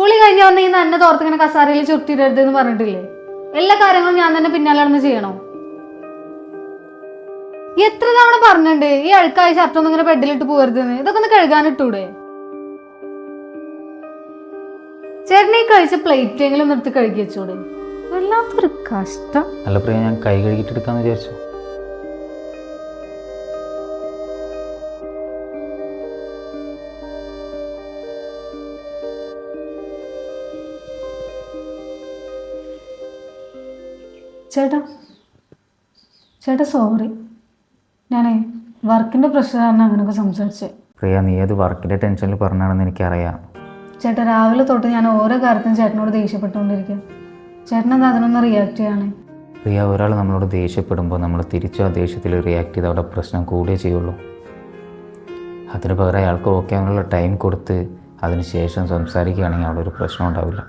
കുളി കഴിഞ്ഞ വന്ന് ഈ നന്നെ തോർത്തിങ്ങനെ കസാരയിൽ ചുരുട്ടിയിടരുത് എന്ന് പറഞ്ഞിട്ടില്ലേ? എല്ലാ കാര്യങ്ങളും ഞാൻ തന്നെ പിന്നാലെ നടന്ന് ചെയ്യണോ? എത്ര തവണ പറഞ്ഞിട്ടുണ്ട് ഈ അഴുക്കായ ഷർട്ടൊന്നും ഇങ്ങനെ ബെഡിലിട്ട് പോകരുതെന്ന്. ഇതൊക്കെ ഒന്ന് കഴുകാനിട്ടൂടെ? ചേട്ടനെ ഈ കഴിച്ച പ്ലേറ്റെങ്കിലും ഒന്ന് എടുത്ത് കഴുകി വെച്ചൂടെ? വല്ലാത്തൊരു കഷ്ടം. അല്ല പ്രിയ, ഞാൻ കൈ കഴുകിയിട്ട് എടുക്കാന്ന് വിചാരിച്ചു. ചേട്ടാ സോറി, ഞാനേ വർക്കിന്റെ പ്രഷറാണ് അങ്ങനെയൊക്കെ സംസാരിച്ചേ. പ്രിയ, നീ അത് വർക്കിന്റെ ടെൻഷനിൽ പറഞ്ഞാണെന്ന് എനിക്കറിയാം. ചേട്ടാ രാവിലെ തൊട്ട് ഞാൻ ഓരോ കാര്യത്തിനും ചേട്ടനോട് ദേഷ്യപ്പെട്ടുകൊണ്ടിരിക്കുക. ചേട്ടനെന്താ അതിനൊന്ന് റിയാക്ട് ചെയ്യാണ്? പ്രിയ, ഒരാൾ നമ്മളോട് ദേഷ്യപ്പെടുമ്പോൾ നമ്മൾ തിരിച്ചു ആ ദേഷ്യത്തിൽ റിയാക്ട് ചെയ്ത് അവിടെ പ്രശ്നം കൂടുകയേ ചെയ്യുള്ളൂ. അതിന് പകരം അയാൾക്ക് ഓക്കെ ആവാനുള്ള ടൈം കൊടുത്ത് അതിന് ശേഷം സംസാരിക്കുകയാണെങ്കിൽ അവിടെ ഒരു പ്രശ്നം ഉണ്ടാവില്ല.